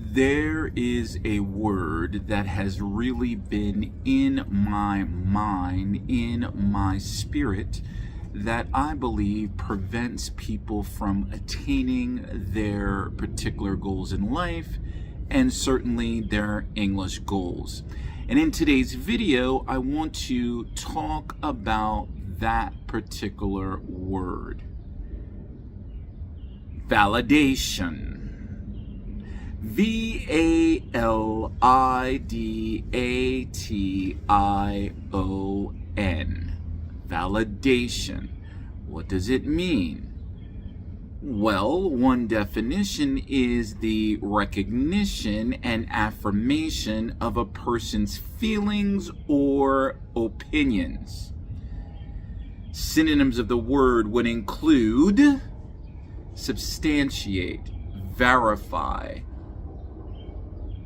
There is a word that has really been in my mind, in my spirit, that I believe prevents people from attaining their particular goals in life and certainly their English goals. And in today's video, I want to talk about that particular word. Validation. Validation. Validation. What does it mean? Well, one definition is the recognition and affirmation of a person's feelings or opinions. Synonyms of the word would include substantiate, verify,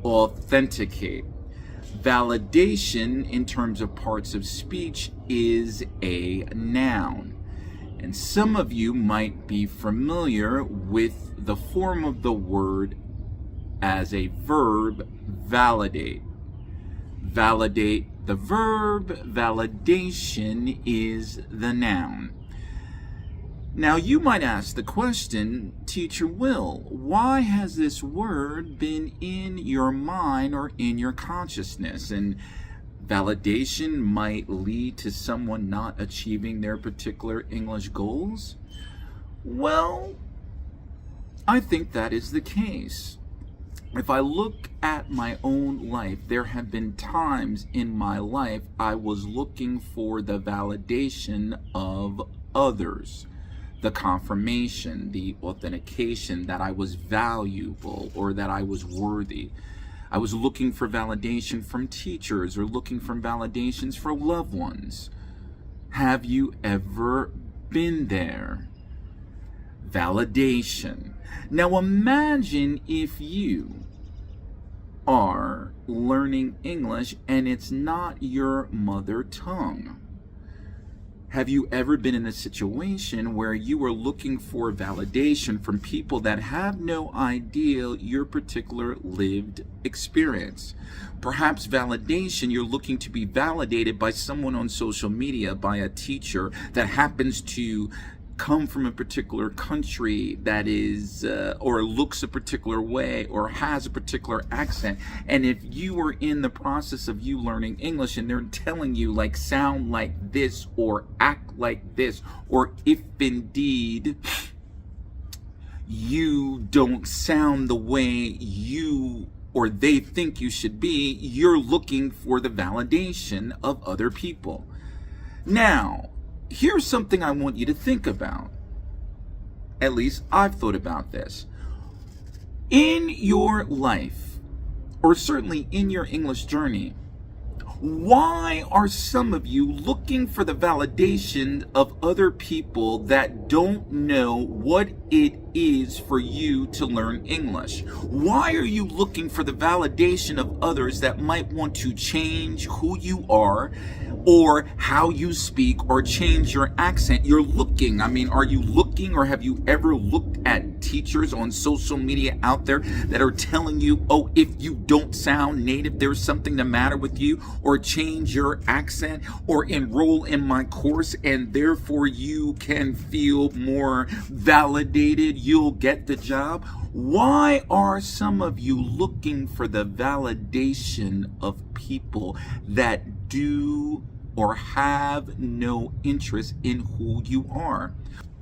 authenticate. Validation, in terms of parts of speech, is a noun. And some of you might be familiar with the form of the word as a verb, validate. Validate the verb, validation is the noun. Now you might ask the question, Teacher Will, why has this word been in your mind or in your consciousness? And validation might lead to someone not achieving their particular English goals? Well, I think that is the case. If I look at my own life, there have been times in my life I was looking for the validation of others. The confirmation, the authentication that I was valuable or that I was worthy. I was looking for validation from teachers or looking for validations for loved ones. Have you ever been there? Validation. Now imagine if you are learning English and it's not your mother tongue. Have you ever been in a situation where you are looking for validation from people that have no idea your particular lived experience? Perhaps validation, you're looking to be validated by someone on social media, by a teacher that happens to come from a particular country that is or looks a particular way or has a particular accent. And if you are in the process of you learning English and they're telling you like sound like this or act like this, or if indeed you don't sound the way you or they think you should be, you're looking for the validation of other people. Now, here's something I want you to think about. At least I've thought about this. In your life, or certainly in your English journey, why are some of you looking for the validation of other people that don't know what it is for you to learn English? Why are you looking for the validation of others that might want to change who you are or how you speak or change your accent? You're looking, are you looking, or have you ever looked at teachers on social media out there that are telling you, oh, if you don't sound native, there's something the matter with you, or change your accent, or enroll in my course and therefore you can feel more validated, you'll get the job? Why are some of you looking for the validation of people that do or have no interest in who you are?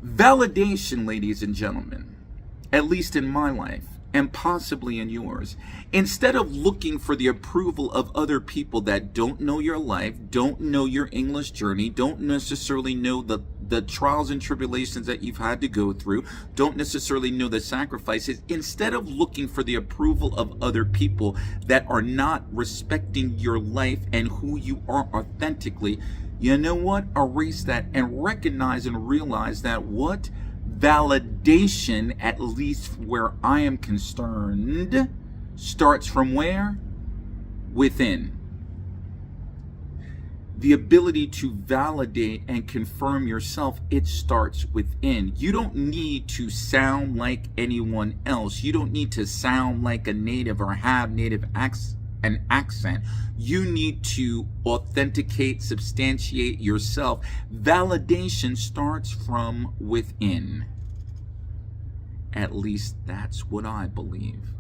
Validation, ladies and gentlemen, at least in my life, and possibly in yours, instead of looking for the approval of other people that don't know your life, don't know your English journey, don't necessarily know the trials and tribulations that you've had to go through, don't necessarily know the sacrifices, instead of looking for the approval of other people that are not respecting your life and who you are authentically, you know what? Erase that and recognize and realize that what validation, at least where I am concerned, starts from where? Within. The ability to validate and confirm yourself, it starts within. You don't need to sound like anyone else. You don't need to sound like a native or have an accent. You need to authenticate, substantiate yourself. Validation starts from within. At least that's what I believe.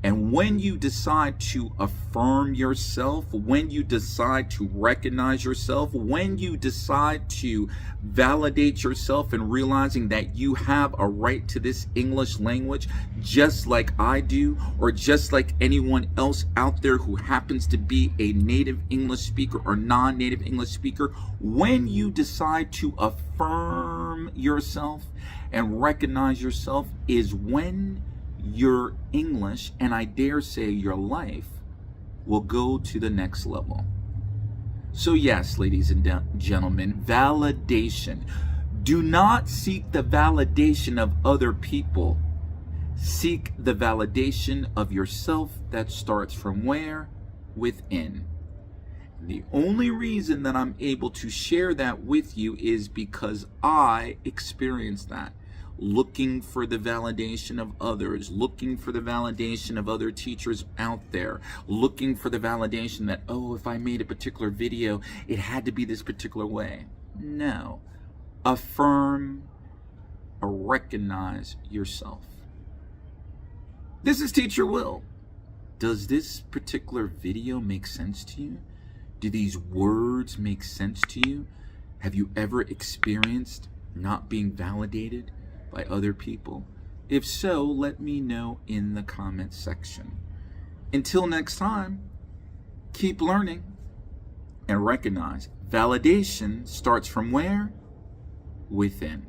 And when you decide to affirm yourself, when you decide to recognize yourself, when you decide to validate yourself and realizing that you have a right to this English language, just like I do, or just like anyone else out there who happens to be a native English speaker or non-native English speaker, when you decide to affirm yourself and recognize yourself is when your English, and I dare say your life, will go to the next level. So yes, ladies and gentlemen, validation. Do not seek the validation of other people. Seek the validation of yourself that starts from where? Within. The only reason that I'm able to share that with you is because I experienced that. Looking for the validation of others, looking for the validation of other teachers out there, looking for the validation that, oh, if I made a particular video, it had to be this particular way. No. Affirm or recognize yourself. This is Teacher Will. Does this particular video make sense to you? Do these words make sense to you? Have you ever experienced not being validated by other people? If so, let me know in the comments section. Until next time, keep learning and recognize validation starts from where? Within.